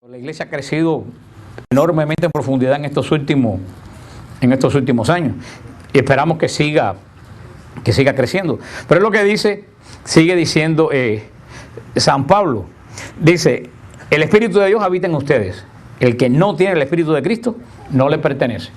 La iglesia ha crecido enormemente en profundidad en estos últimos años y esperamos que siga creciendo. Pero es lo que sigue diciendo San Pablo. Dice, el Espíritu de Dios habita en ustedes. El que no tiene el Espíritu de Cristo no le pertenece.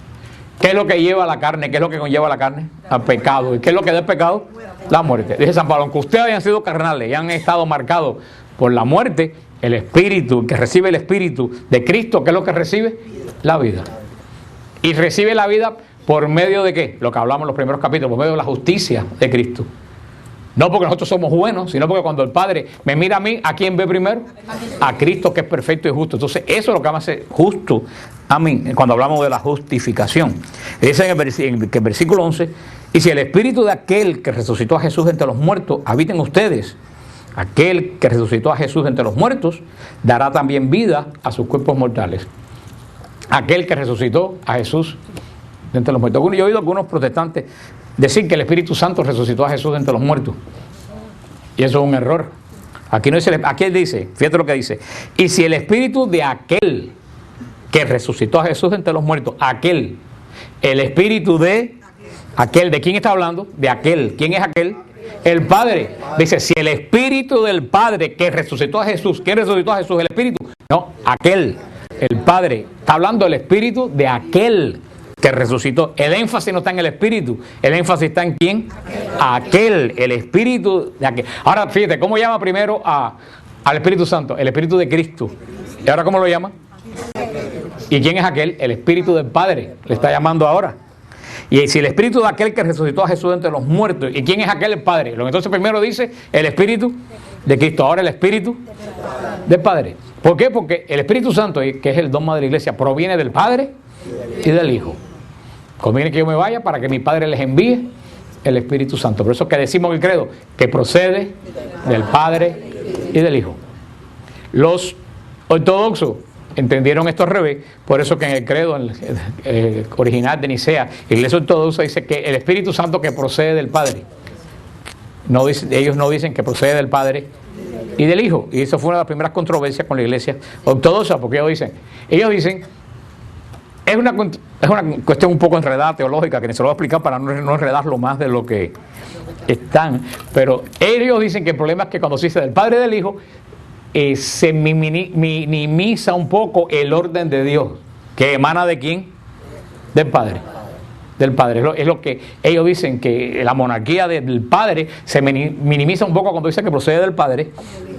¿Qué es lo que lleva a la carne? ¿Qué es lo que conlleva a la carne? Al pecado. ¿Y qué es lo que da el pecado? La muerte. Dice San Pablo, aunque ustedes hayan sido carnales y han estado marcados por la muerte, el Espíritu, que recibe el Espíritu de Cristo, ¿qué es lo que recibe? La vida. Y recibe la vida por medio de ¿qué? Lo que hablamos en los primeros capítulos, por medio de la justicia de Cristo. No porque nosotros somos buenos, sino porque cuando el Padre me mira a mí, ¿a quién ve primero? A Cristo, que es perfecto y justo. Entonces eso es lo que me hace justo a mí, cuando hablamos de la justificación. Dice en el versículo 11, y si el Espíritu de aquel que resucitó a Jesús entre los muertos habita en ustedes, aquel que resucitó a Jesús entre los muertos dará también vida a sus cuerpos mortales. Aquel que resucitó a Jesús de entre los muertos. Yo he oído a algunos protestantes decir que el Espíritu Santo resucitó a Jesús de entre los muertos. Y eso es un error. Aquí no dice, aquí dice, fíjate lo que dice. Y si el Espíritu de aquel que resucitó a Jesús de entre los muertos, el Espíritu de aquel, ¿de quién está hablando? De aquel. ¿Quién es aquel? El Padre. Dice, si el Espíritu del Padre que resucitó a Jesús, ¿quién resucitó a Jesús? El Espíritu. No, aquel. El Padre. Está hablando del Espíritu de aquel que resucitó. El énfasis no está en el Espíritu. El énfasis está en ¿quién? Aquel. El Espíritu de aquel. Ahora, fíjate, ¿cómo llama primero al Espíritu Santo? El Espíritu de Cristo. ¿Y ahora cómo lo llama? ¿Y quién es aquel? El Espíritu del Padre. Le está llamando ahora. Y si el Espíritu de aquel que resucitó a Jesús entre los muertos, ¿y quién es aquel? El Padre. Entonces primero dice el Espíritu de Cristo, ahora el Espíritu del Padre. ¿Por qué? Porque el Espíritu Santo, que es el dogma de la iglesia, proviene del Padre y del Hijo. Conviene que yo me vaya para que mi Padre les envíe el Espíritu Santo. Por eso es que decimos en el credo que procede del Padre y del Hijo. Los ortodoxos entendieron esto al revés, por eso que en el credo original de Nicea, la iglesia ortodoxa dice que el Espíritu Santo que procede del Padre. No dice, ellos no dicen que procede del Padre y del Hijo. Y eso fue una de las primeras controversias con la iglesia ortodoxa, porque ellos dicen, es una cuestión un poco enredada teológica, que ni se lo voy a explicar para no enredarlo más de lo que están, pero ellos dicen que el problema es que cuando se dice del Padre y del Hijo, se minimiza un poco el orden de Dios, que emana ¿de quién? Del Padre. Del Padre. Es lo que ellos dicen, que la monarquía del Padre se minimiza un poco cuando dice que procede del Padre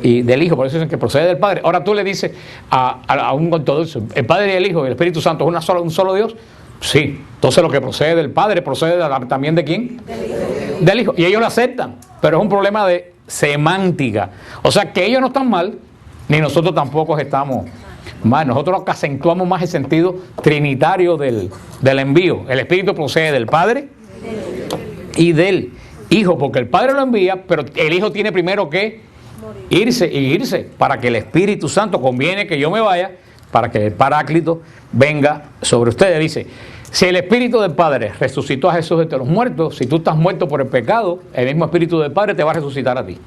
y del Hijo, por eso dicen que procede del Padre. Ahora tú le dices a un ortodoxo, el Padre y el Hijo y el Espíritu Santo es un solo Dios. Sí, entonces lo que procede del Padre procede también ¿de quién? Del Hijo. Y ellos lo aceptan, pero es un problema de semántica. O sea que ellos no están mal, ni nosotros tampoco estamos mal. Nosotros lo que acentuamos más el sentido trinitario del envío. El Espíritu procede del Padre y del Hijo, porque el Padre lo envía, pero el Hijo tiene primero que irse para que el Espíritu Santo, conviene que yo me vaya, para que el Paráclito venga sobre ustedes. Dice, si el Espíritu del Padre resucitó a Jesús entre los muertos, si tú estás muerto por el pecado, el mismo Espíritu del Padre te va a resucitar a ti.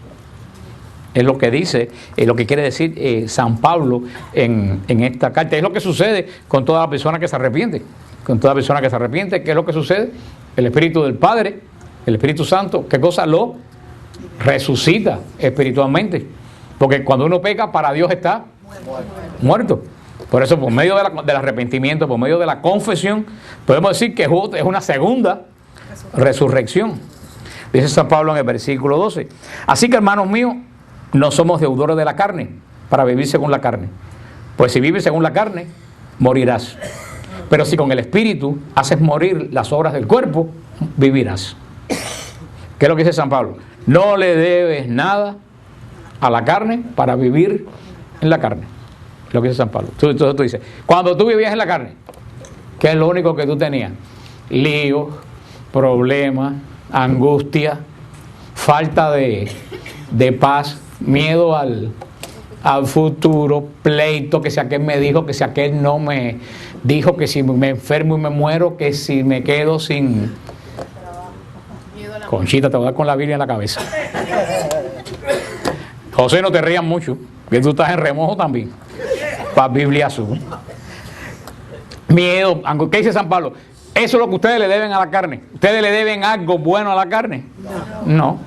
Es lo que dice, es lo que quiere decir San Pablo en esta carta. Es lo que sucede con toda la persona que se arrepiente. Con toda persona que se arrepiente, ¿qué es lo que sucede? El Espíritu del Padre, el Espíritu Santo, ¿qué cosa? Lo resucita espiritualmente. Porque cuando uno peca, para Dios está muerto. Por eso, por medio del arrepentimiento, por medio de la confesión, podemos decir que es una segunda resurrección. Dice San Pablo en el versículo 12. Así que, hermanos míos, no somos deudores de la carne para vivir según la carne. Pues si vives según la carne, morirás. Pero si con el Espíritu haces morir las obras del cuerpo, vivirás. ¿Qué es lo que dice San Pablo? No le debes nada a la carne para vivir en la carne. Lo que dice San Pablo. Entonces tú dices, cuando tú vivías en la carne, ¿qué es lo único que tú tenías? Líos, problemas, angustia, falta de paz, miedo al futuro, pleito, que si aquel me dijo, que si aquel no me dijo, que si me enfermo y me muero, que si me quedo sin... Conchita, te voy a dar con la Biblia en la cabeza. José, no te rías mucho, que tú estás en remojo también. para Biblia azul. Miedo, ¿qué dice San Pablo? Eso es lo que ustedes le deben a la carne. ¿Ustedes le deben algo bueno a la carne? No.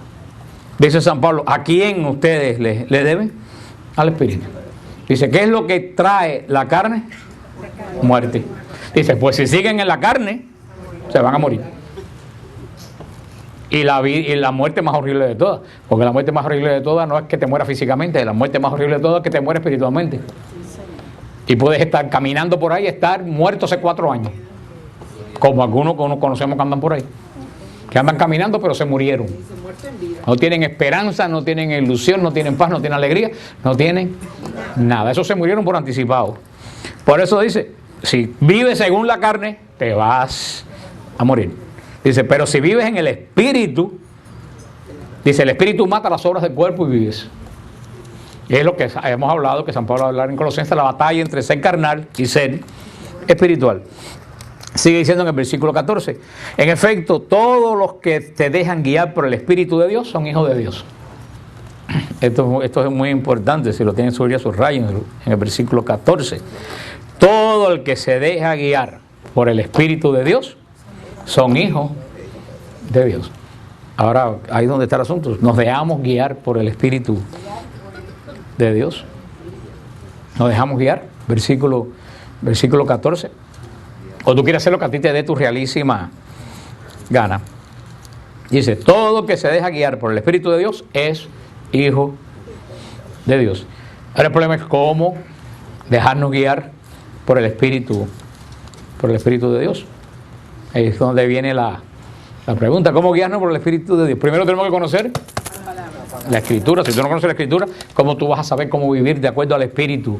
Dice San Pablo, ¿a quién ustedes le deben? Al Espíritu. Dice, ¿qué es lo que trae la carne? Muerte. Dice, pues si siguen en la carne, se van a morir. Y la muerte más horrible de todas. Porque la muerte más horrible de todas no es que te mueras físicamente, la muerte más horrible de todas es que te mueras espiritualmente. Y puedes estar caminando por ahí, estar muerto hace 4 años. Como algunos que conocemos que andan por ahí. Que andan caminando pero se murieron. No tienen esperanza, no tienen ilusión, no tienen paz, no tienen alegría, no tienen nada. Esos se murieron por anticipado. Por eso dice, si vives según la carne, te vas a morir. Dice, pero si vives en el Espíritu, dice, el Espíritu mata las obras del cuerpo y vives. Y es lo que hemos hablado, que San Pablo va a hablar en Colosenses, la batalla entre ser carnal y ser espiritual. Sigue diciendo en el versículo 14, en efecto, todos los que te dejan guiar por el Espíritu de Dios son hijos de Dios. Esto es muy importante, si lo tienen sobre sus rayos en el versículo 14. Todo el que se deja guiar por el Espíritu de Dios son hijos de Dios. Ahora, ahí es donde está el asunto. Nos dejamos guiar por el Espíritu de Dios. Nos dejamos guiar, versículo 14. O tú quieres hacer lo que a ti te dé tu realísima gana. Dice, todo que se deja guiar por el Espíritu de Dios es hijo de Dios. Ahora el problema es cómo dejarnos guiar por el Espíritu de Dios. Ahí es donde viene la pregunta, ¿cómo guiarnos por el Espíritu de Dios? Primero tenemos que conocer la Escritura. Si tú no conoces la Escritura, ¿cómo tú vas a saber cómo vivir de acuerdo al Espíritu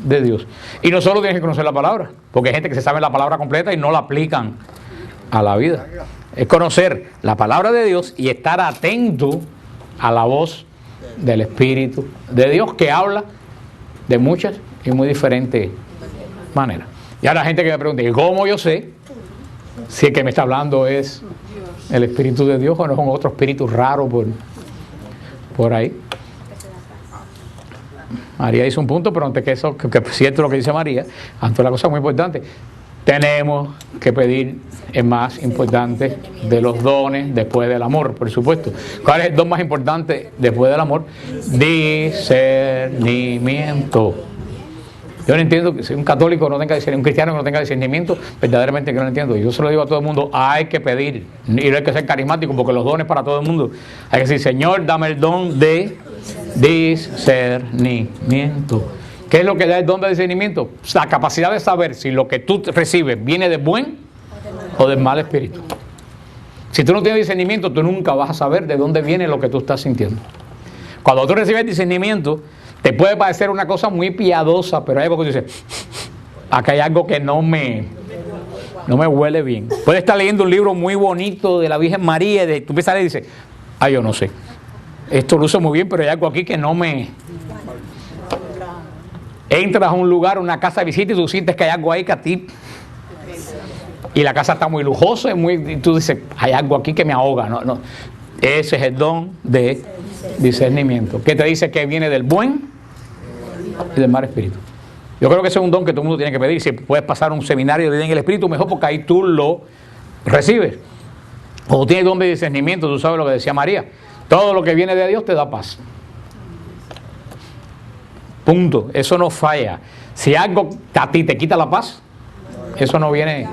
de Dios? Y no solo tienes que conocer la palabra, porque hay gente que se sabe la palabra completa y no la aplican a la vida. Es conocer la palabra de Dios y estar atento a la voz del Espíritu de Dios, que habla de muchas y muy diferentes maneras. Y ahora la gente que me pregunta, ¿y cómo yo sé si el que me está hablando es el Espíritu de Dios o no es un otro espíritu raro por ahí? María hizo un punto, pero antes que eso, que es cierto lo que dice María, antes una cosa muy importante, tenemos que pedir el más importante de los dones después del amor, por supuesto. ¿Cuál es el don más importante después del amor? Discernimiento. Yo no entiendo que si un católico no tenga discernimiento, un cristiano que no tenga discernimiento, verdaderamente que no lo entiendo. Yo se lo digo a todo el mundo, hay que pedir, y no hay que ser carismático, porque los dones para todo el mundo. Hay que decir, Señor, dame el don de discernimiento. ¿Qué es lo que da el don de discernimiento? La capacidad de saber si lo que tú recibes viene de buen o del mal espíritu. Si tú no tienes discernimiento, tú nunca vas a saber de dónde viene lo que tú estás sintiendo. Cuando tú recibes discernimiento, te puede parecer una cosa muy piadosa, pero hay algo que tú dices, acá hay algo que no me huele bien. Puedes estar leyendo un libro muy bonito de la Virgen María y tú empiezas a leer y dices, yo no sé, esto luce muy bien, pero hay algo aquí que no me... Entras a un lugar, una casa de visita y tú sientes que hay algo ahí que a ti... Y la casa está muy lujosa y tú dices, hay algo aquí que me ahoga. No. Ese es el don de discernimiento, que te dice que viene del buen y del mal espíritu. Yo creo que ese es un don que todo el mundo tiene que pedir. Si puedes pasar un seminario de en el espíritu, mejor, porque ahí tú lo recibes. O tienes don de discernimiento, tú sabes lo que decía María. Todo lo que viene de Dios te da paz. Punto. Eso no falla. Si algo a ti te quita la paz, eso no viene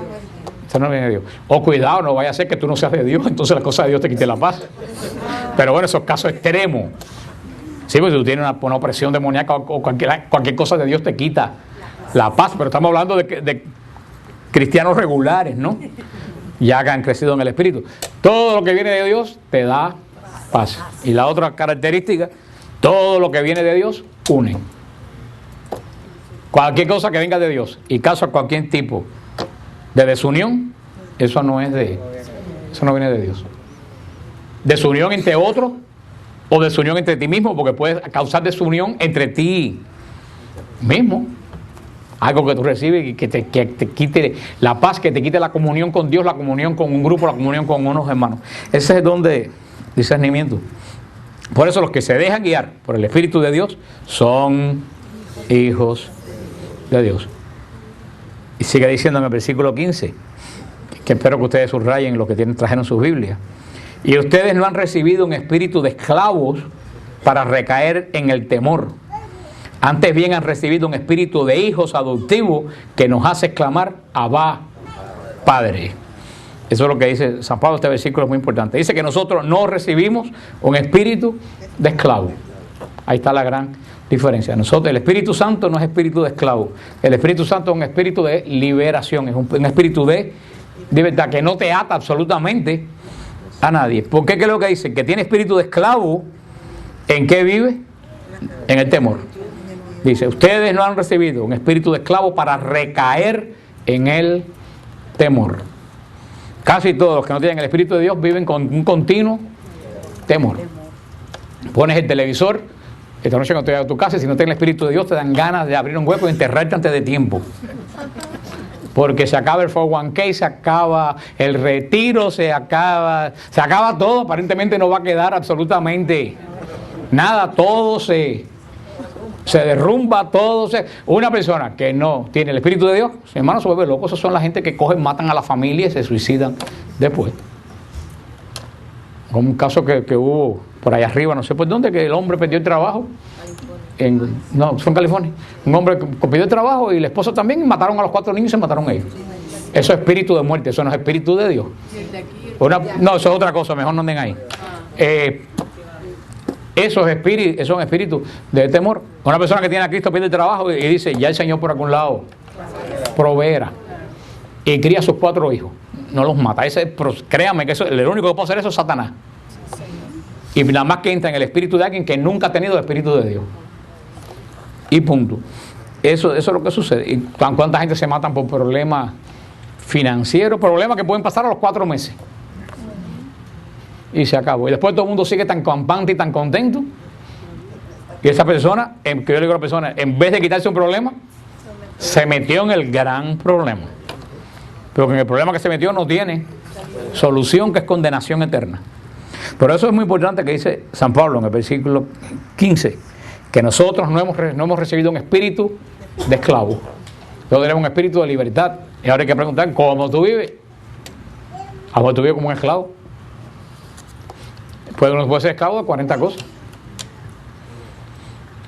de Dios. O cuidado, no vaya a ser que tú no seas de Dios, entonces la cosa de Dios te quite la paz. Pero bueno, esos casos extremos. Sí, pues si tú tienes una opresión demoníaca o cualquier cosa de Dios te quita la paz. Pero estamos hablando de cristianos regulares, ¿no? Ya que han crecido en el Espíritu. Todo lo que viene de Dios te da paz. Y la otra característica, todo lo que viene de Dios une. Cualquier cosa que venga de Dios y causa cualquier tipo de desunión, eso no viene de Dios. Desunión entre otros o desunión entre ti mismo, porque puedes causar desunión entre ti mismo. Algo que tú recibes y que te quite la paz, que te quite la comunión con Dios, la comunión con un grupo, la comunión con unos hermanos. Ese es el don de discernimiento. Por eso los que se dejan guiar por el Espíritu de Dios son hijos de Dios. Y sigue diciendo en el versículo 15, que espero que ustedes subrayen lo que trajeron sus Biblias. Y ustedes no han recibido un espíritu de esclavos para recaer en el temor. Antes bien han recibido un espíritu de hijos adoptivos que nos hace exclamar, Abba, Padre. Eso es lo que dice San Pablo. Este versículo es muy importante. Dice que nosotros no recibimos un espíritu de esclavo. Ahí está la gran diferencia. Nosotros, el Espíritu Santo no es espíritu de esclavo. El Espíritu Santo es un espíritu de liberación. Es un espíritu de libertad que no te ata absolutamente a nadie. ¿Por qué? ¿Qué es lo que dice? Que tiene espíritu de esclavo. ¿En qué vive? En el temor. Dice, ustedes no han recibido un espíritu de esclavo para recaer en el temor. Casi todos los que no tienen el Espíritu de Dios viven con un continuo temor. Pones el televisor, esta noche cuando te vas a tu casa, y si no tienes el Espíritu de Dios te dan ganas de abrir un hueco y enterrarte antes de tiempo. Porque se acaba el 401k, se acaba el retiro, se acaba todo, aparentemente no va a quedar absolutamente nada, todo se derrumba, todo Una persona que no tiene el Espíritu de Dios, hermano, se vuelve loco. Esos son la gente que cogen, matan a la familia y se suicidan después. Como un caso que hubo por allá arriba, no sé por dónde, que el hombre perdió el trabajo. Fue en California. Un hombre que perdió el trabajo y la esposa también, y mataron a los 4 niños y se mataron ellos. Eso es espíritu de muerte, eso no es espíritu de Dios. No, eso es otra cosa, mejor no anden ahí. Eso es un espíritu de temor. Una persona que tiene a Cristo pierde el trabajo y dice, ya el Señor por algún lado proveerá. Y cría a sus 4 hijos. No los mata. Créanme que el único que puede hacer eso es Satanás. Y nada más que entra en el espíritu de alguien que nunca ha tenido el espíritu de Dios. Y punto. Eso es lo que sucede. ¿Y cuánta gente se matan por problemas financieros? Problemas que pueden pasar a los 4 meses. Y se acabó. Y después todo el mundo sigue tan campante y tan contento. Y esa persona, que yo le digo a la persona, en vez de quitarse un problema, se metió en el gran problema. Pero que en el problema que se metió no tiene solución, que es condenación eterna. Por eso es muy importante que dice San Pablo en el versículo 15, que nosotros no hemos recibido un espíritu de esclavo. Nosotros tenemos un espíritu de libertad. Y ahora hay que preguntar, ¿cómo tú vives? ¿A vos tú vives como un esclavo? Uno puede ser esclavo de 40 cosas.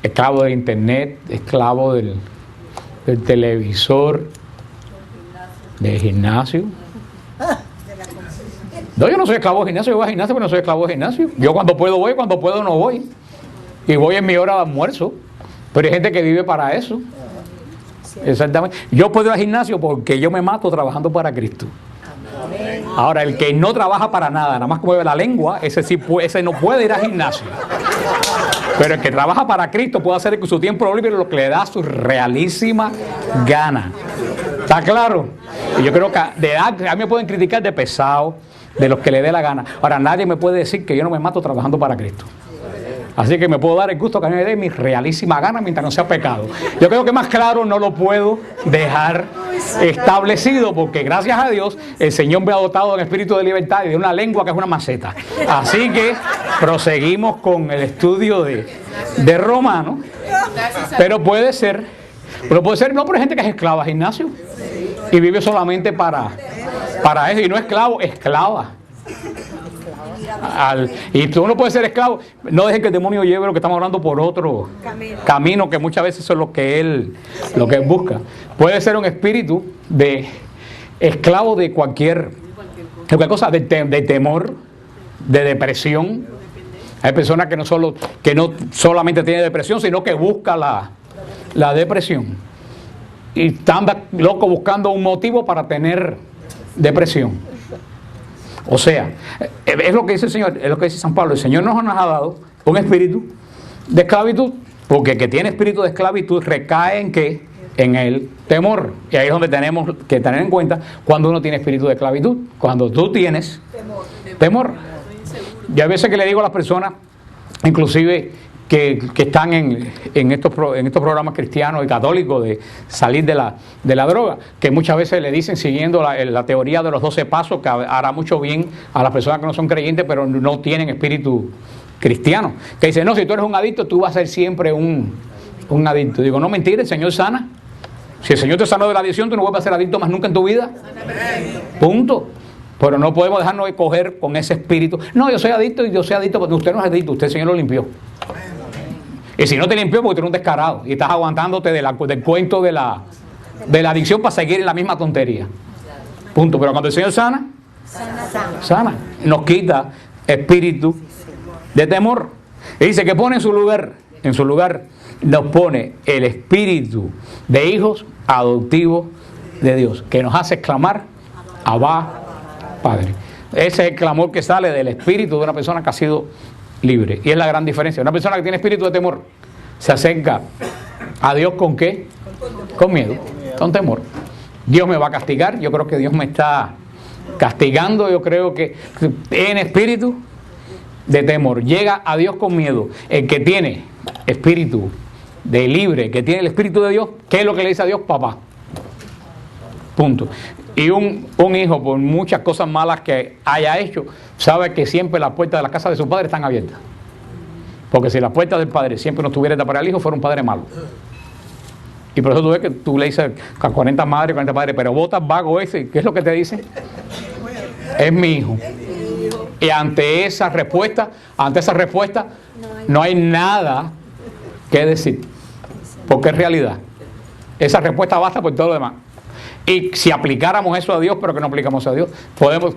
Esclavo del internet, esclavo del televisor, del gimnasio. No, yo no soy esclavo del gimnasio, yo voy al gimnasio, pero no soy esclavo del gimnasio. Yo cuando puedo voy, cuando puedo no voy. Y voy en mi hora de almuerzo. Pero hay gente que vive para eso. Exactamente. Yo puedo ir al gimnasio porque yo me mato trabajando para Cristo. Ahora, el que no trabaja para nada más mueve la lengua, ese no puede ir al gimnasio. Pero el que trabaja para Cristo puede hacer con su tiempo libre lo que le da su realísima gana. ¿Está claro? Y yo creo que a mí me pueden criticar de pesado, de los que le dé la gana. Ahora, nadie me puede decir que yo no me mato trabajando para Cristo. Así que me puedo dar el gusto que a mí me dé mi realísima gana mientras no sea pecado. Yo creo que más claro no lo puedo dejar establecido, porque gracias a Dios el Señor me ha dotado de un espíritu de libertad y de una lengua que es una maceta. Así que proseguimos con el estudio de Romanos. Pero puede ser no, pero hay gente que es esclava al gimnasio y vive solamente para eso, y no esclavo, esclava. Y tú no puedes ser esclavo. No dejen que el demonio lleve lo que estamos hablando por otro camino, que muchas veces eso es lo que él busca. Puede ser un espíritu de esclavo de cualquier cosa, de temor, de depresión. Hay personas que no solamente tienen depresión, sino que busca la depresión. Y están locos buscando un motivo para tener depresión. O sea, es lo que dice el Señor, es lo que dice San Pablo. El Señor nos ha dado un espíritu de esclavitud, porque el que tiene espíritu de esclavitud recae en ¿qué? En el temor. Y ahí es donde tenemos que tener en cuenta cuando uno tiene espíritu de esclavitud. Cuando tú tienes temor. Y a veces que le digo a las personas, inclusive que están en estos programas cristianos y católicos de salir de la droga, que muchas veces le dicen, siguiendo la teoría de los 12 pasos, que hará mucho bien a las personas que no son creyentes pero no tienen espíritu cristiano, que dicen, no, si tú eres un adicto tú vas a ser siempre un adicto. Digo, no, mentira, el Señor sana Si el Señor te sanó de la adicción, tú no vuelves a ser adicto más nunca en tu vida. Punto. Pero no podemos dejarnos de coger con ese espíritu. No, yo soy adicto y yo soy adicto, porque usted no es adicto, usted el Señor lo limpió. Y si no te limpió, porque tú eres un descarado y estás aguantándote del cuento de la adicción para seguir en la misma tontería. Punto. Pero cuando el Señor sana, nos quita espíritu de temor. Y dice que pone en su lugar nos pone el espíritu de hijos adoptivos de Dios, que nos hace exclamar, Abba, Padre. Ese es el clamor que sale del espíritu de una persona que ha sido libre. Y es la gran diferencia. Una persona que tiene espíritu de temor se acerca a Dios ¿con qué? Con miedo, con temor. Dios me va a castigar. Yo creo que Dios me está castigando. Yo creo que en espíritu de temor llega a Dios con miedo. El que tiene espíritu de libre, que tiene el espíritu de Dios, ¿qué es lo que le dice a Dios? Papá. Punto. Y un hijo, por muchas cosas malas que haya hecho, sabe que siempre las puertas de la casa de su padre están abiertas. Porque si las puertas del padre siempre no estuvieran para el hijo, fuera un padre malo. Y por eso tú ves que tú le dices a 40 madres, 40 padres, pero botas vago ese, ¿qué es lo que te dice? Es mi hijo. Y ante esa respuesta, no hay nada que decir. Porque es realidad. Esa respuesta basta por todo lo demás. Y si aplicáramos eso a Dios, pero que no aplicamos a Dios,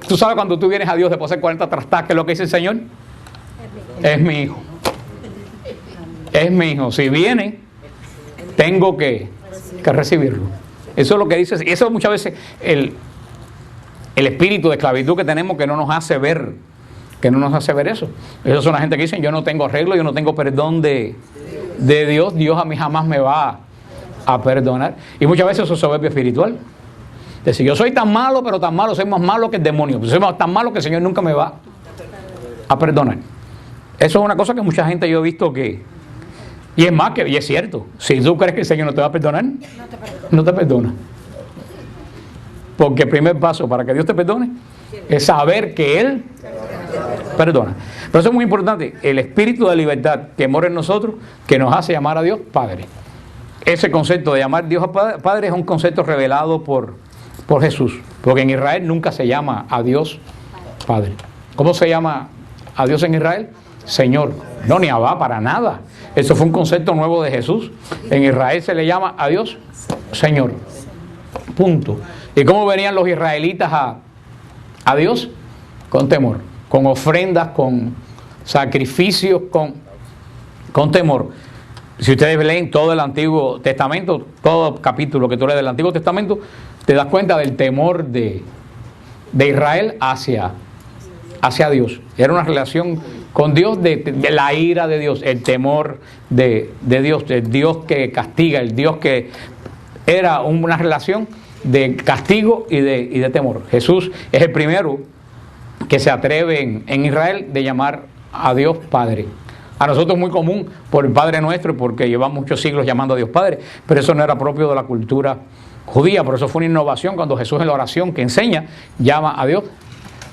tú sabes cuando tú vienes a Dios después de hacer 40 trastas, ¿qué es lo que dice el Señor? Es mi hijo. Es mi hijo. Si viene, tengo que recibirlo. Eso es lo que dice. Y eso muchas veces el espíritu de esclavitud que tenemos que no nos hace ver eso. Esas son la gente que dicen, yo no tengo arreglo, yo no tengo perdón de Dios. Dios a mí jamás me va a perdonar. Y muchas veces eso es soberbia espiritual. Decir, yo soy tan malo, pero tan malo, soy más malo que el demonio. Soy tan malo que el Señor nunca me va a perdonar. Eso es una cosa que mucha gente yo he visto que... Y es más, y es cierto. Si tú crees que el Señor no te va a perdonar, no te perdona. Porque el primer paso para que Dios te perdone es saber que Él perdona. Pero eso es muy importante. El espíritu de libertad que mora en nosotros, que nos hace llamar a Dios Padre. Ese concepto de llamar a Dios Padre es un concepto revelado por Jesús. Porque en Israel nunca se llama a Dios Padre. ¿Cómo se llama a Dios en Israel? Señor. No, ni Abba, para nada. Eso fue un concepto nuevo de Jesús. En Israel se le llama a Dios Señor. Punto. ¿Y cómo venían los israelitas a Dios? Con temor, con ofrendas, con sacrificios, con temor. Si ustedes leen todo el Antiguo Testamento, todo capítulo que tú lees del Antiguo Testamento, te das cuenta del temor de Israel hacia Dios. Era una relación con Dios, de la ira de Dios, el temor de Dios, el Dios que castiga, el Dios que era una relación de castigo y de temor. Jesús es el primero que se atreve en Israel de llamar a Dios Padre. A nosotros es muy común por el Padre Nuestro, porque llevamos muchos siglos llamando a Dios Padre, pero eso no era propio de la cultura judía. Por eso fue una innovación cuando Jesús en la oración que enseña llama a Dios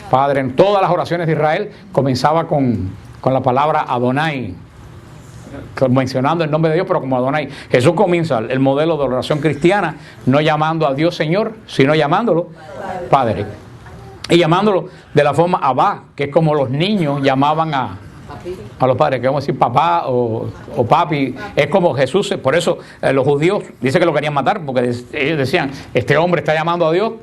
Padre. En todas las oraciones de Israel comenzaba con la palabra Adonai, mencionando el nombre de Dios, pero como Adonai. Jesús comienza el modelo de oración cristiana no llamando a Dios Señor, sino llamándolo Padre. Y llamándolo de la forma Abba, que es como los niños llamaban a los padres, que vamos a decir papá o papi. Es como Jesús. Por eso los judíos dicen que lo querían matar, porque ellos decían, este hombre está llamando a Dios,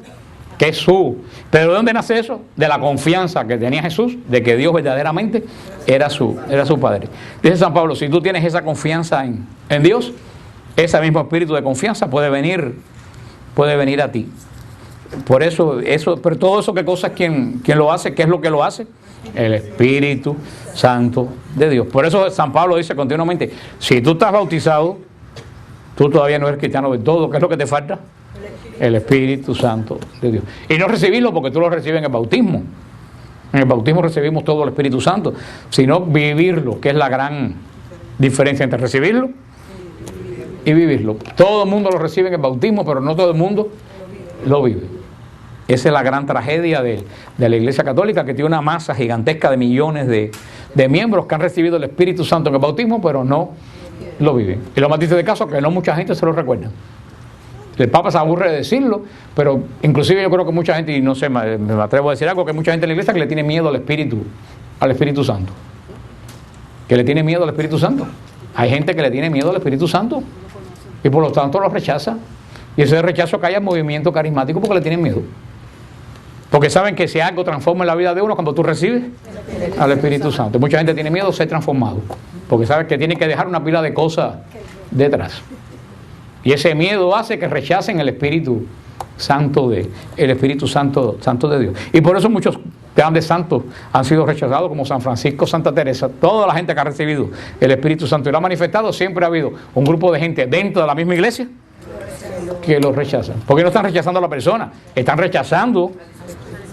que es su... Pero ¿de dónde nace eso? De la confianza que tenía Jesús, de que Dios verdaderamente era su Padre. Dice San Pablo, si tú tienes esa confianza en Dios, ese mismo espíritu de confianza puede venir a ti. Por eso, pero todo eso, ¿qué cosa es quién lo hace? ¿Qué es lo que lo hace? El Espíritu Santo de Dios. Por eso San Pablo dice continuamente, si tú estás bautizado, tú todavía no eres cristiano del todo. ¿Qué es lo que te falta? El Espíritu Santo de Dios. Y no recibirlo porque tú lo recibes en el bautismo. En el bautismo recibimos todo el Espíritu Santo, sino vivirlo, que es la gran diferencia entre recibirlo y vivirlo. Todo el mundo lo recibe en el bautismo, pero no todo el mundo lo vive. Esa es la gran tragedia de la Iglesia Católica, que tiene una masa gigantesca de millones de miembros que han recibido el Espíritu Santo en el bautismo, pero no lo viven. Y lo más triste de caso es que no mucha gente se lo recuerda. El Papa se aburre de decirlo, pero inclusive yo creo que mucha gente, y no sé, me atrevo a decir algo, que mucha gente en la iglesia que le tiene miedo al Espíritu Santo. Que le tiene miedo al Espíritu Santo. Hay gente que le tiene miedo al Espíritu Santo y por lo tanto lo rechaza. Y ese rechazo cae al movimiento carismático porque le tienen miedo. Porque saben que si algo transforma en la vida de uno cuando tú recibes al Espíritu Santo. Mucha gente tiene miedo de ser transformado porque sabe que tiene que dejar una pila de cosas detrás. Y ese miedo hace que rechacen el Espíritu Santo de Dios. Y por eso muchos grandes santos han sido rechazados, como San Francisco, Santa Teresa. Toda la gente que ha recibido el Espíritu Santo y lo ha manifestado, siempre ha habido un grupo de gente dentro de la misma iglesia que lo rechazan. Porque no están rechazando a la persona, están rechazando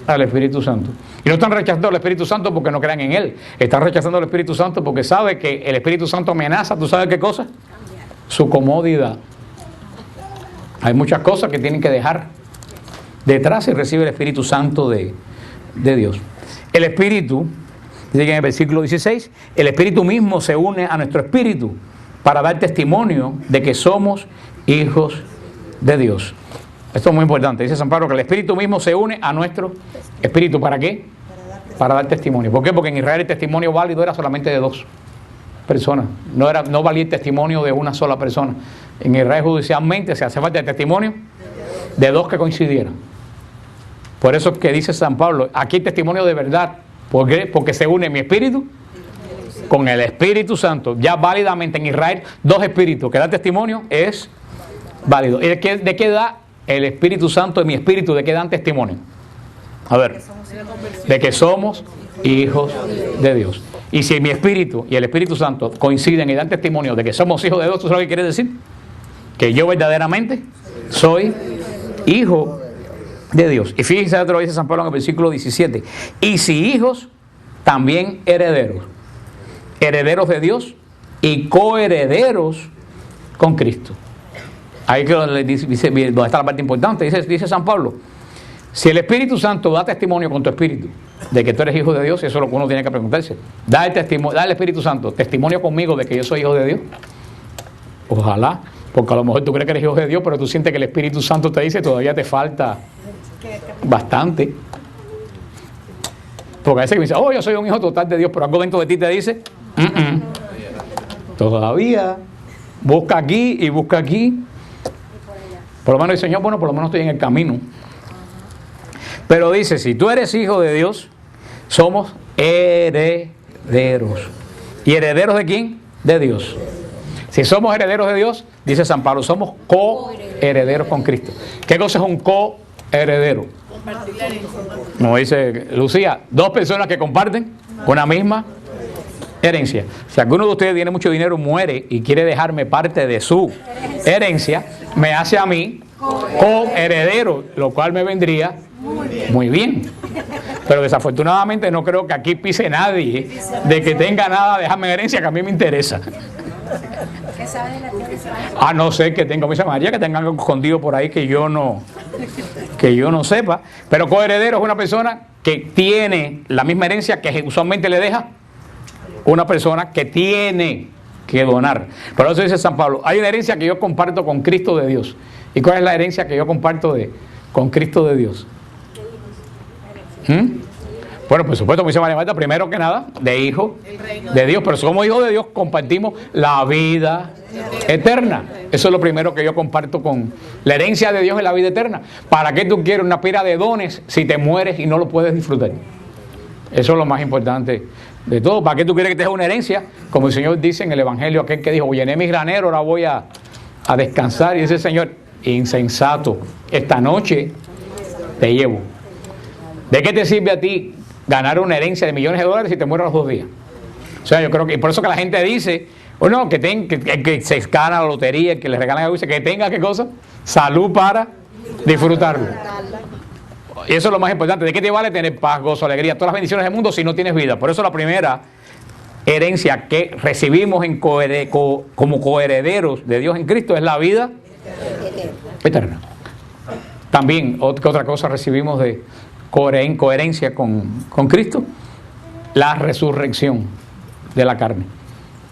al Espíritu Santo. Y no están rechazando al Espíritu Santo porque no crean en Él. Están rechazando al Espíritu Santo porque sabe que el Espíritu Santo amenaza, ¿tú sabes qué cosa? Su comodidad. Hay muchas cosas que tienen que dejar detrás y recibe el Espíritu Santo de Dios. El Espíritu, dice que en el versículo 16, el Espíritu mismo se une a nuestro espíritu para dar testimonio de que somos hijos de Dios. Esto es muy importante. Dice San Pablo que el Espíritu mismo se une a nuestro espíritu. ¿Para qué? Para dar testimonio. ¿Por qué? Porque en Israel el testimonio válido era solamente de dos personas. No valía el testimonio de una sola persona. En Israel judicialmente se hace falta el testimonio de dos que coincidieran. Por eso es que dice San Pablo, aquí hay testimonio de verdad. ¿Por qué? Porque se une mi espíritu con el Espíritu Santo. Ya válidamente en Israel, dos espíritus que dan testimonio es válido. ¿Y de qué da el Espíritu Santo y mi espíritu? ¿De qué dan testimonio? A ver, de que somos hijos de Dios. Y si mi espíritu y el Espíritu Santo coinciden y dan testimonio de que somos hijos de Dios, ¿tú sabes lo que quiere decir? Que yo verdaderamente soy hijo de Dios. Y fíjense, otro lo dice San Pablo en el versículo 17. Y si hijos, también herederos. Herederos de Dios y coherederos con Cristo. Ahí que dice, donde está la parte importante, dice San Pablo, si el Espíritu Santo da testimonio con tu espíritu de que tú eres hijo de Dios, eso es lo que uno tiene que preguntarse. Da el Espíritu Santo testimonio conmigo de que yo soy hijo de Dios. Ojalá, porque a lo mejor tú crees que eres hijo de Dios, pero tú sientes que el Espíritu Santo te dice todavía te falta bastante. Porque a veces me dice, oh, yo soy un hijo total de Dios, pero algo dentro de ti te dice, todavía, busca aquí y busca aquí. Por lo menos el Señor, bueno, por lo menos estoy en el camino. Pero dice, si tú eres hijo de Dios, somos herederos. ¿Y herederos de quién? De Dios. Si somos herederos de Dios, dice San Pablo, somos coherederos con Cristo. ¿Qué cosa es un coheredero? Como dice Lucía, dos personas que comparten una misma herencia. Si alguno de ustedes tiene mucho dinero, muere y quiere dejarme parte de su herencia, me hace a mí coheredero, lo cual me vendría muy bien. Pero desafortunadamente no creo que aquí pise nadie de que tenga nada de dejarme herencia que a mí me interesa. A no ser que tenga misa María, que tenga algo escondido por ahí que yo no sepa. Pero coheredero es una persona que tiene la misma herencia que usualmente le deja una persona que tiene que donar. Por eso dice San Pablo, hay una herencia que yo comparto con Cristo de Dios. ¿Y cuál es la herencia que yo comparto con Cristo de Dios? Bueno, por supuesto, como dice María Marta, primero que nada, de hijo de Dios. Pero como hijo de Dios compartimos la vida eterna. Eso es lo primero que yo comparto con la herencia de Dios en la vida eterna. ¿Para qué tú quieres una pila de dones si te mueres y no lo puedes disfrutar? Eso es lo más importante de todo. ¿Para qué tú quieres que te deje una herencia? Como el Señor dice en el Evangelio, aquel que dijo, llené mis graneros, ahora voy a descansar. Y dice el Señor, insensato, esta noche te llevo. ¿De qué te sirve a ti ganar una herencia de millones de dólares si te mueres los 2 días? O sea, yo creo que, y por eso que la gente dice, bueno, que se gana la lotería, que le regalan algo, que tenga, ¿qué cosa? Salud para disfrutarlo. Y eso es lo más importante. ¿De qué te vale tener paz, gozo, alegría, todas las bendiciones del mundo si no tienes vida? Por eso la primera herencia que recibimos como coherederos de Dios en Cristo es la vida eterna. También, ¿qué otra cosa recibimos en coherencia con Cristo? La resurrección de la carne.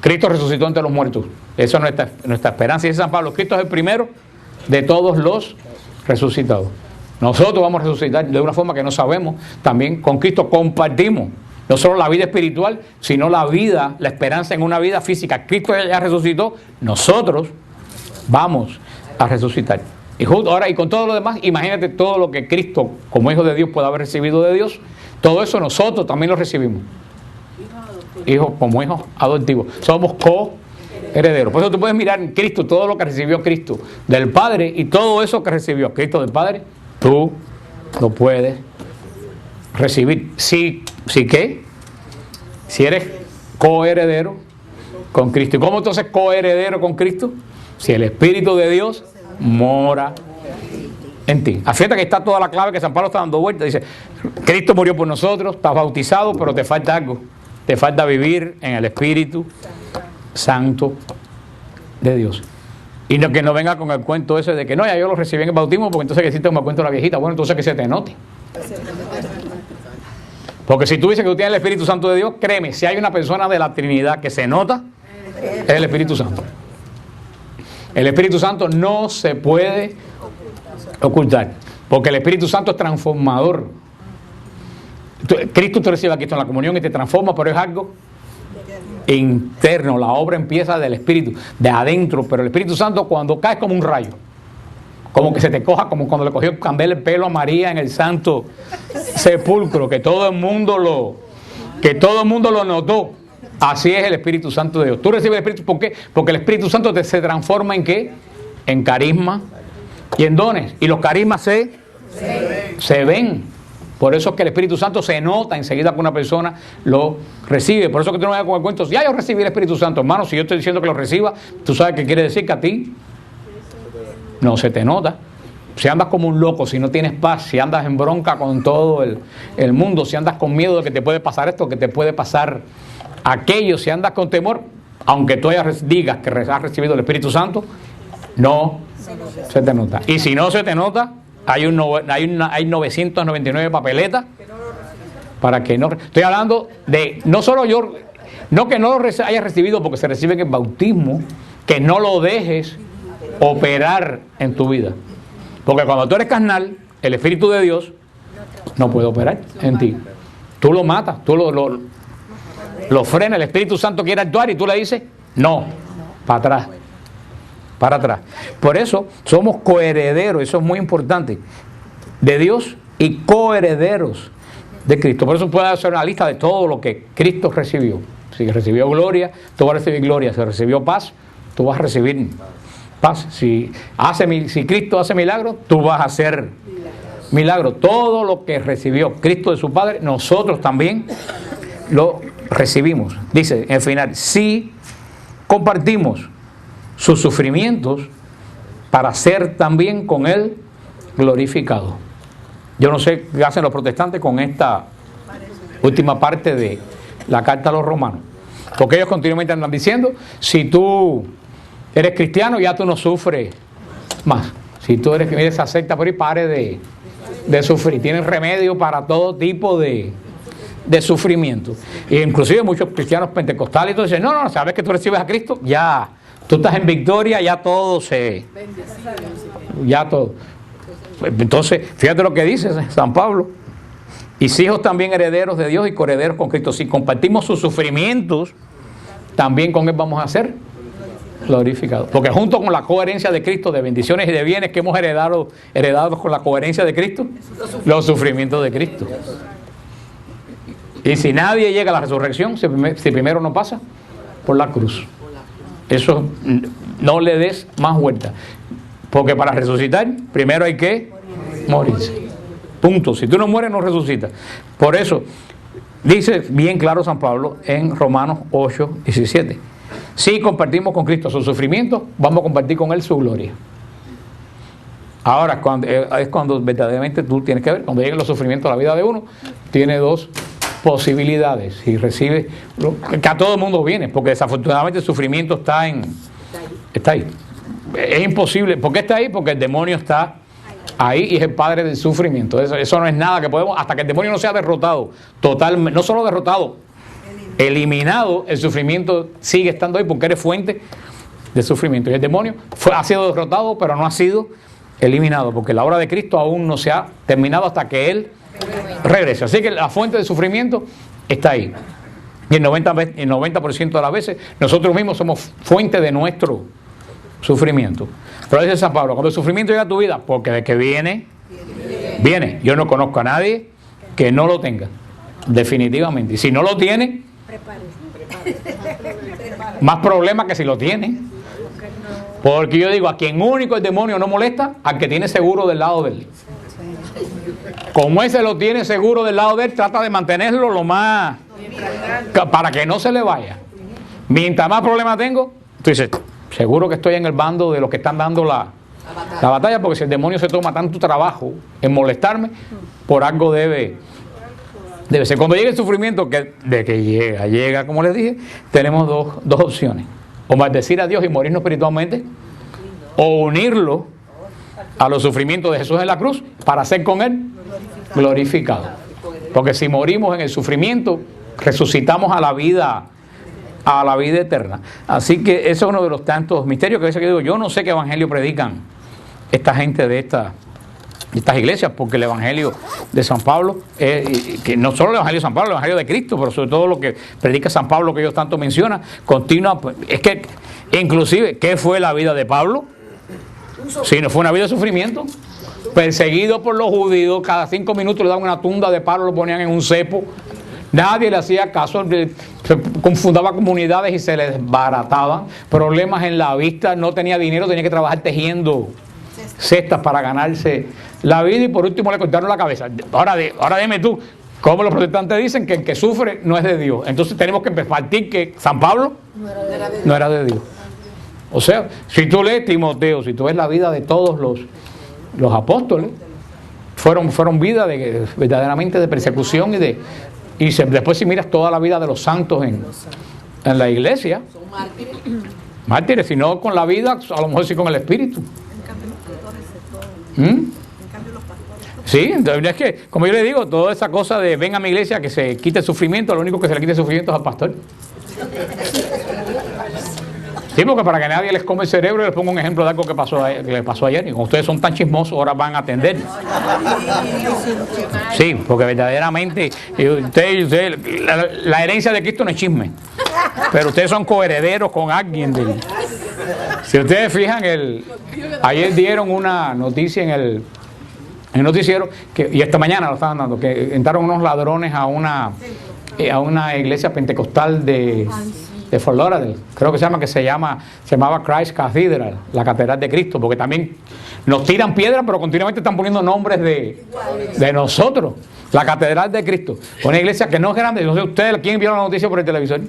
Cristo resucitó entre los muertos. Eso es nuestra esperanza. Y dice San Pablo, Cristo es el primero de todos los resucitados. Nosotros vamos a resucitar de una forma que no sabemos. También con Cristo compartimos no solo la vida espiritual, sino la vida, la esperanza en una vida física. Cristo ya resucitó, nosotros vamos a resucitar. Y ahora, y con todo lo demás, imagínate todo lo que Cristo, como Hijo de Dios, puede haber recibido de Dios. Todo eso nosotros también lo recibimos. Hijos como hijos adoptivos. Somos coherederos. Por eso tú puedes mirar en Cristo todo lo que recibió Cristo del Padre, y todo eso que recibió Cristo del Padre, tú lo puedes recibir. ¿Sí qué? Si eres coheredero con Cristo. ¿Y cómo entonces coheredero con Cristo? Si el Espíritu de Dios mora en ti. Fíjate que está toda la clave que San Pablo está dando vuelta. Dice, Cristo murió por nosotros, estás bautizado, pero te falta algo. Te falta vivir en el Espíritu Santo de Dios. Y no, que no venga con el cuento ese de que no, ya yo lo recibí en el bautismo, porque entonces que hiciste me cuento la viejita. Bueno, entonces que se te note. Porque si tú dices que tú tienes el Espíritu Santo de Dios, créeme, si hay una persona de la Trinidad que se nota, es el Espíritu Santo. El Espíritu Santo no se puede ocultar, porque el Espíritu Santo es transformador. Cristo te recibe aquí en la comunión y te transforma, pero es algo interno. La obra empieza del Espíritu, de adentro, pero el Espíritu Santo cuando cae es como un rayo, como que se te coja, como cuando le cogió Candela el pelo a María en el Santo Sepulcro, que todo el mundo lo notó. Así es el Espíritu Santo de Dios. Tú recibes el Espíritu, ¿por qué? Porque el Espíritu Santo se transforma ¿en qué? En carisma y en dones. Y los carismas se ven. Por eso es que el Espíritu Santo se nota enseguida que una persona lo recibe. Por eso que tú no vayas con el cuento, ya yo recibí el Espíritu Santo. Hermano, si yo estoy diciendo que lo reciba, tú sabes qué quiere decir, que a ti no se te nota. Si andas como un loco, si no tienes paz, si andas en bronca con todo el mundo, si andas con miedo de que te puede pasar esto, que te puede pasar aquello, si andas con temor, aunque tú digas que has recibido el Espíritu Santo, no se te nota. Y si no se te nota, hay 999 papeletas para que no. Estoy hablando de, no solo yo, no que no lo hayas recibido porque se recibe en el bautismo, que no lo dejes operar en tu vida. Porque cuando tú eres carnal, el Espíritu de Dios no puede operar en ti. Tú lo matas, tú lo frenas. El Espíritu Santo quiere actuar y tú le dices, no, para atrás. Para atrás. Por eso somos coherederos, eso es muy importante, de Dios y coherederos de Cristo. Por eso puedes hacer una lista de todo lo que Cristo recibió. Si recibió gloria, tú vas a recibir gloria. Si recibió paz, tú vas a recibir paz. Si Cristo hace milagros, tú vas a hacer milagros. Todo lo que recibió Cristo de su Padre, nosotros también lo recibimos. Dice en el final, si compartimos sus sufrimientos para ser también con Él glorificado. Yo no sé qué hacen los protestantes con esta última parte de la carta a los romanos, porque ellos continuamente andan diciendo, si tú eres cristiano ya tú no sufres más, si tú eres esa secta por ahí, pare de sufrir, tienen remedio para todo tipo de sufrimiento. E inclusive muchos cristianos pentecostales dicen, no, sabes que tú recibes a Cristo, ya tú estás en victoria, ya todo ya todo. Entonces, fíjate lo que dice San Pablo. Y hijos también herederos de Dios y coherederos con Cristo. Si compartimos sus sufrimientos, también con Él vamos a ser glorificados. Porque junto con la coherencia de Cristo, de bendiciones y de bienes que hemos heredado con la coherencia de Cristo, los sufrimientos de Cristo. Y si nadie llega a la resurrección, si primero no pasa por la cruz. Eso no le des más vuelta. Porque para resucitar, primero hay que morirse. Punto. Si tú no mueres, no resucitas. Por eso, dice bien claro San Pablo en Romanos 8:17. Si compartimos con Cristo sus sufrimientos, vamos a compartir con Él su gloria. Ahora es cuando verdaderamente tú tienes que ver, cuando lleguen los sufrimientos a la vida de uno, tiene dos posibilidades. Si recibe, que a todo el mundo viene, porque desafortunadamente el sufrimiento está ahí. Es imposible. ¿Por qué está ahí? Porque el demonio está ahí y es el padre del sufrimiento. Eso no es nada que podemos, hasta que el demonio no sea derrotado, totalmente, no solo derrotado, eliminado, el sufrimiento sigue estando ahí porque eres fuente de sufrimiento. Y el demonio ha sido derrotado, pero no ha sido eliminado, porque la obra de Cristo aún no se ha terminado hasta que Él regrese. Así que la fuente de sufrimiento está ahí. Y el 90% de las veces nosotros mismos somos fuente de nuestro sufrimiento. Pero dice San Pablo, cuando el sufrimiento llega a tu vida, porque de que viene. Yo no conozco a nadie que no lo tenga, definitivamente. Y si no lo tiene, más problema que si lo tiene. Porque yo digo, a quien único el demonio no molesta, al que tiene seguro del lado de él. Como ese lo tiene seguro del lado de él, trata de mantenerlo lo más, para que no se le vaya. Mientras más problemas tengo, tú dices, seguro que estoy en el bando de los que están dando la batalla, porque si el demonio se toma tanto trabajo en molestarme, por algo debe ser. Cuando llegue el sufrimiento, de que llega, como les dije, tenemos dos opciones: o maldecir a Dios y morirnos espiritualmente, o unirlo a los sufrimientos de Jesús en la cruz para ser con Él glorificado. Porque si morimos en el sufrimiento, resucitamos a la vida eterna. Así que eso es uno de los tantos misterios que a veces digo, yo no sé qué evangelio predican esta gente de estas iglesias, porque el evangelio de San Pablo, que no solo el evangelio de San Pablo, el evangelio de Cristo, pero sobre todo lo que predica San Pablo, que ellos tanto mencionan, continúa. Es que inclusive, ¿qué fue la vida de Pablo? Si no fue una vida de sufrimiento, perseguido por los judíos, cada 5 minutos le daban una tunda de palo, lo ponían en un cepo, nadie le hacía caso, se confundaba comunidades y se les desbarataban, problemas en la vista, no tenía dinero, tenía que trabajar tejiendo cestas para ganarse la vida, y por último le cortaron la cabeza. Ahora dime tú, ¿cómo los protestantes dicen que el que sufre no es de Dios? Entonces tenemos que partir que San Pablo no era de Dios. O sea, si tú lees Timoteo, si tú ves la vida de todos los apóstoles, fueron vidas verdaderamente de persecución después si miras toda la vida de los santos en la iglesia, mártires, si no con la vida, a lo mejor sí con el espíritu. Sí, es que, como yo le digo, toda esa cosa de ven a mi iglesia que se quite el sufrimiento, lo único que se le quite el sufrimiento es al pastor. Sí, porque para que nadie les come el cerebro, les pongo un ejemplo de algo que le pasó ayer. Y como ustedes son tan chismosos, ahora van a atender. Sí, porque verdaderamente la herencia de Cristo no es chisme. Pero ustedes son coherederos con alguien. Si ustedes fijan, ayer dieron una noticia en el noticiero, y esta mañana lo estaban dando, que entraron unos ladrones a una iglesia pentecostal de Fort Lauderdale, creo que se llamaba Christ Cathedral, la Catedral de Cristo, porque también nos tiran piedras, pero continuamente están poniendo nombres de nosotros. La Catedral de Cristo, una iglesia que no es grande. No sé ustedes, ¿quién vio la noticia por el televisor?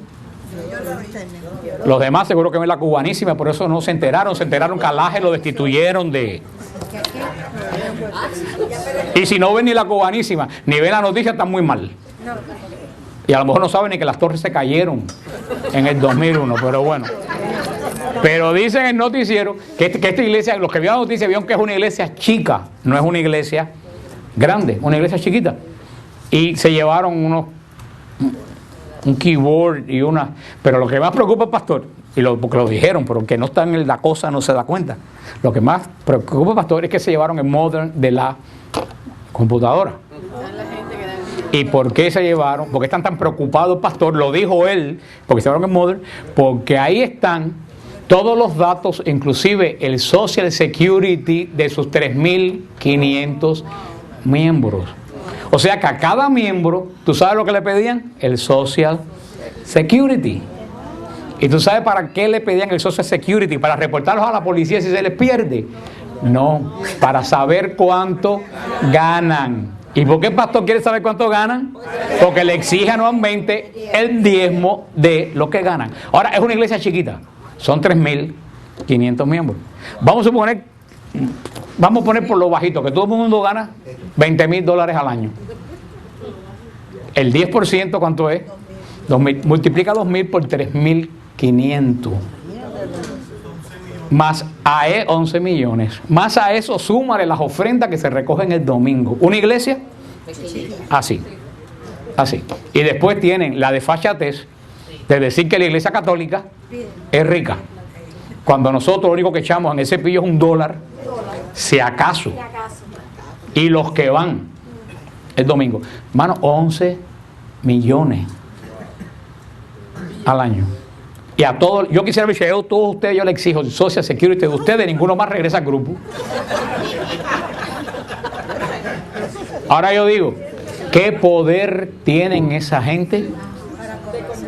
Los demás seguro que ven la cubanísima, por eso no se enteraron que a Laje lo destituyeron de... Y si no ven ni la cubanísima, ni ven la noticia, están muy mal. Y a lo mejor no saben ni que las torres se cayeron en el 2001, pero bueno. Pero dicen en el noticiero que esta iglesia, los que vieron la noticia vieron que es una iglesia chica, no es una iglesia grande, una iglesia chiquita. Y se llevaron un keyboard y pero lo que más preocupa al pastor, porque lo dijeron, pero que no está en la cosa no se da cuenta. Lo que más preocupa al pastor es que se llevaron el modem de la computadora. ¿Y por qué se llevaron? ¿Por qué están tan preocupados, pastor? Lo dijo él, porque se llevaron el modem, porque ahí están todos los datos, inclusive el Social Security de sus 3.500 miembros. O sea que a cada miembro, ¿tú sabes lo que le pedían? El Social Security. ¿Y tú sabes para qué le pedían el Social Security? ¿Para reportarlos a la policía si se les pierde? No, para saber cuánto ganan. ¿Y por qué el pastor quiere saber cuánto ganan? Porque le exige anualmente el diezmo de lo que ganan. Ahora, es una iglesia chiquita, son 3.500 miembros. Vamos a poner por lo bajito, que todo el mundo gana $20,000 al año. El 10%, ¿cuánto es? 2.000. Multiplica 2.000 por 3.500. Más a 11 millones. Más a eso, súmale las ofrendas que se recogen el domingo. Una iglesia así. Y después tienen la desfachatez de decir que la iglesia católica es rica. cuando nosotros lo único que echamos en ese pillo es $1, si acaso. Y los que van el domingo, hermano, 11 millones al año. Y a todos, yo quisiera decir, a todos ustedes yo les exijo Social Security de ustedes, ninguno más regresa al grupo. Ahora yo digo, ¿qué poder tienen esa gente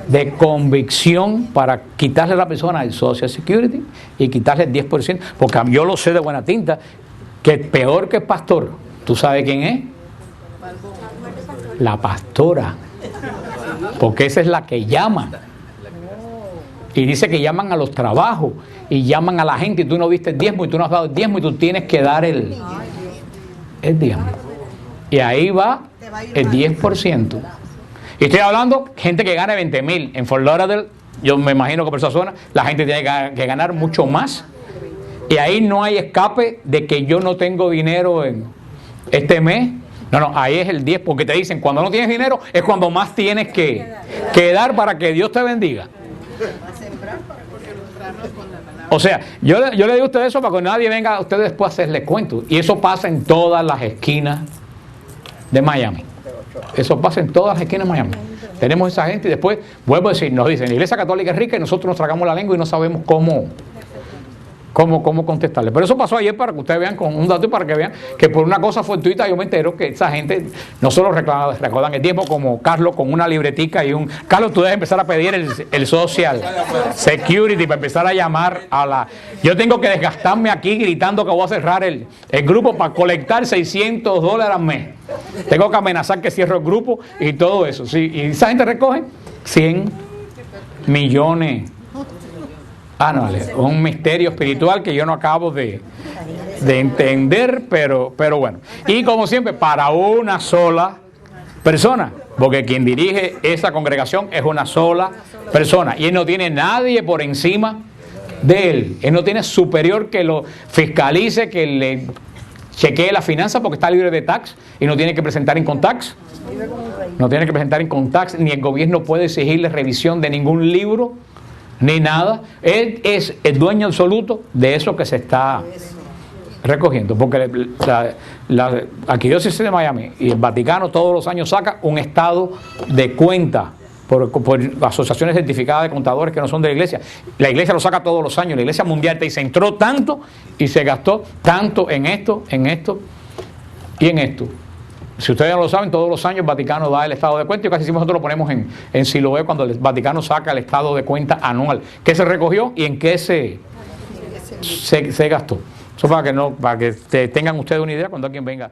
de convicción para quitarle a la persona el Social Security y quitarle el 10%? Porque yo lo sé de buena tinta, que peor que el pastor, ¿tú sabes quién es? La pastora. Porque esa es la que llama. Y dice que llaman a los trabajos y llaman a la gente y tú no diste el diezmo y tú no has dado el diezmo y tú tienes que dar el diezmo. Y ahí va el 10%. Y estoy hablando gente que gane 20,000. En Fort Lauderdale, yo me imagino que por esa zona, la gente tiene que ganar mucho más. Y ahí no hay escape de que yo no tengo dinero en este mes. No, ahí es el 10, porque te dicen, cuando no tienes dinero es cuando más tienes que dar para que Dios te bendiga. O sea, yo le digo a ustedes eso para que nadie venga a ustedes después a hacerles cuentos. Y eso pasa en todas las esquinas de Miami. Eso pasa en todas las esquinas de Miami. Tenemos esa gente y después, vuelvo a decir, nos dicen, la Iglesia Católica es rica y nosotros nos tragamos la lengua y no sabemos cómo contestarle. Pero eso pasó ayer para que ustedes vean con un dato y para que vean que por una cosa fortuita yo me entero que esa gente no solo recordan el tiempo como Carlos con una libretica y un... Carlos, tú debes empezar a pedir el Social Security para empezar a llamar a la... Yo tengo que desgastarme aquí gritando que voy a cerrar el grupo para colectar $600 al mes. Tengo que amenazar que cierro el grupo y todo eso. ¿Sí? Y esa gente recoge 100 millones anuales. Un misterio espiritual que yo no acabo de entender, pero bueno. Y como siempre, para una sola persona, porque quien dirige esa congregación es una sola persona y él no tiene nadie por encima de él. Él no tiene superior que lo fiscalice, que le chequee la finanza porque está libre de tax y no tiene que presentar income tax. No tiene que presentar income tax, ni el gobierno puede exigirle revisión de ningún libro ni nada. Él es el dueño absoluto de eso que se está recogiendo, porque la Arquidiócesis de Miami y el Vaticano todos los años saca un estado de cuenta por asociaciones certificadas de contadores que no son de la iglesia. La iglesia lo saca todos los años. La iglesia mundial te dice, entró tanto y se gastó tanto en esto y en esto. Si ustedes no lo saben, todos los años el Vaticano da el estado de cuenta y casi siempre nosotros lo ponemos en Siloé cuando el Vaticano saca el estado de cuenta anual. ¿Qué se recogió y en qué se gastó? Eso para que tengan ustedes una idea cuando alguien venga